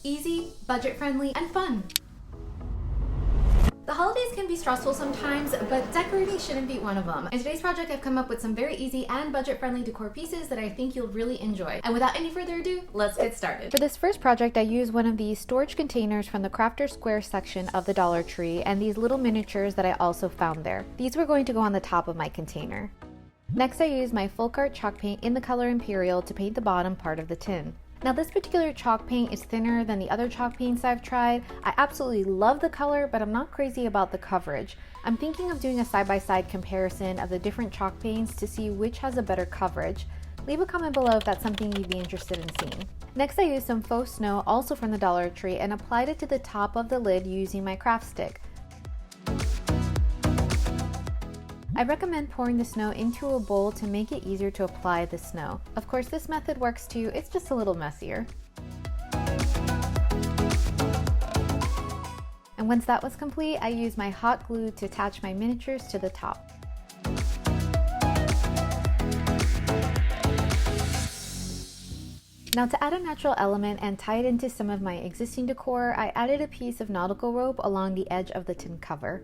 Easy, budget-friendly, and fun. The holidays can be stressful sometimes, but decorating shouldn't be one of them. In today's project, I've come up with some very easy and budget-friendly decor pieces that I think you'll really enjoy. And without any further ado, let's get started. For this first project, I used one of these storage containers from the Crafter Square section of the Dollar Tree and these little miniatures that I also found there. These were going to go on the top of my container. Next, I used my Folkart Chalk Paint in the color Imperial to paint the bottom part of the tin. Now this particular chalk paint is thinner than the other chalk paints I've tried. I absolutely love the color, but I'm not crazy about the coverage. I'm thinking of doing a side-by-side comparison of the different chalk paints to see which has a better coverage. Leave a comment below if that's something you'd be interested in seeing. Next, I used some faux snow, also from the Dollar Tree, and applied it to the top of the lid using my craft stick. I recommend pouring the snow into a bowl to make it easier to apply the snow. Of course, this method works too, it's just a little messier. And once that was complete, I used my hot glue to attach my miniatures to the top. Now to add a natural element and tie it into some of my existing decor, I added a piece of nautical rope along the edge of the tin cover.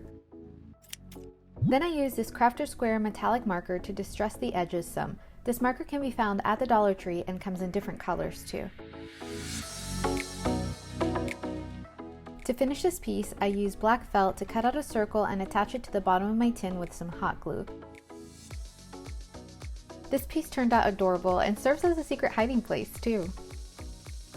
Then I used this Crafter Square metallic marker to distress the edges some. This marker can be found at the Dollar Tree and comes in different colors too. To finish this piece, I used black felt to cut out a circle and attach it to the bottom of my tin with some hot glue. This piece turned out adorable and serves as a secret hiding place too.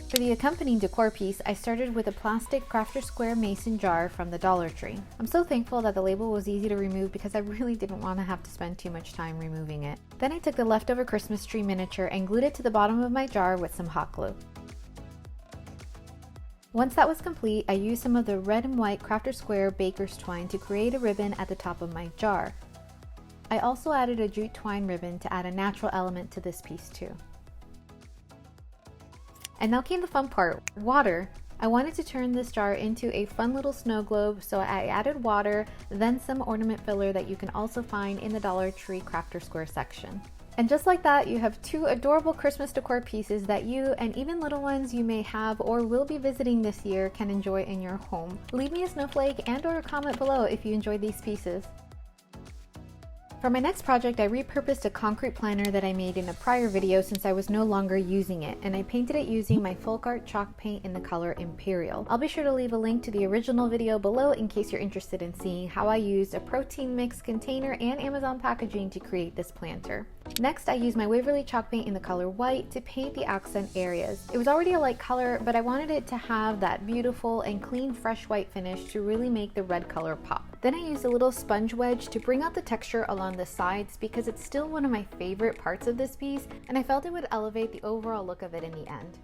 For the accompanying decor piece, I started with a plastic Crafter Square mason jar from the Dollar Tree. I'm so thankful that the label was easy to remove because I really didn't want to have to spend too much time removing it. Then I took the leftover Christmas tree miniature and glued it to the bottom of my jar with some hot glue. Once that was complete, I used some of the red and white Crafter Square baker's twine to create a ribbon at the top of my jar. I also added a jute twine ribbon to add a natural element to this piece too. And now came the fun part, water. I wanted to turn this jar into a fun little snow globe, so I added water, then some ornament filler that you can also find in the Dollar Tree Crafter Square section. And just like that, you have two adorable Christmas decor pieces that you and even little ones you may have or will be visiting this year can enjoy in your home. Leave me a snowflake and/or a comment below if you enjoyed these pieces. For my next project, I repurposed a concrete planter that I made in a prior video since I was no longer using it, and I painted it using my Folkart Chalk Paint in the color Imperial. I'll be sure to leave a link to the original video below in case you're interested in seeing how I used a protein mix container and Amazon packaging to create this planter. Next, I used my Waverly Chalk Paint in the color White to paint the accent areas. It was already a light color, but I wanted it to have that beautiful and clean fresh white finish to really make the red color pop. Then I used a little sponge wedge to bring out the texture along the sides because it's still one of my favorite parts of this piece, and I felt it would elevate the overall look of it in the end.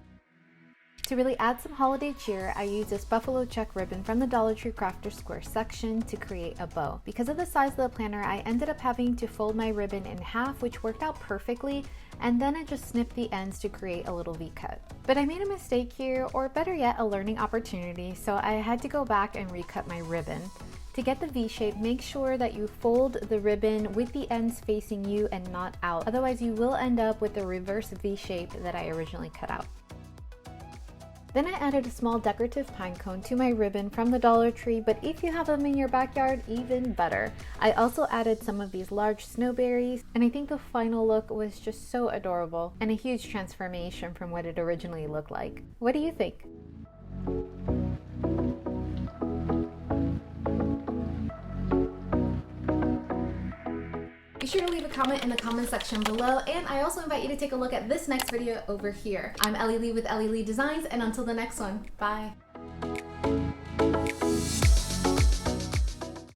To really add some holiday cheer, I used this buffalo check ribbon from the Dollar Tree Crafter Square section to create a bow. Because of the size of the planner, I ended up having to fold my ribbon in half, which worked out perfectly, and then I just snipped the ends to create a little V-cut. But I made a mistake here, or better yet, a learning opportunity, so I had to go back and recut my ribbon. To get the V shape, make sure that you fold the ribbon with the ends facing you and not out, otherwise you will end up with the reverse V shape that I originally cut out. Then I added a small decorative pine cone to my ribbon from the Dollar Tree, but if you have them in your backyard, even better. I also added some of these large snowberries, and I think the final look was just so adorable and a huge transformation from what it originally looked like. What do you think? Be sure to leave a comment in the comment section below, and I also invite you to take a look at this next video over here. I'm Ellie Lee with Ellie Lee Designs, and until the next one, bye!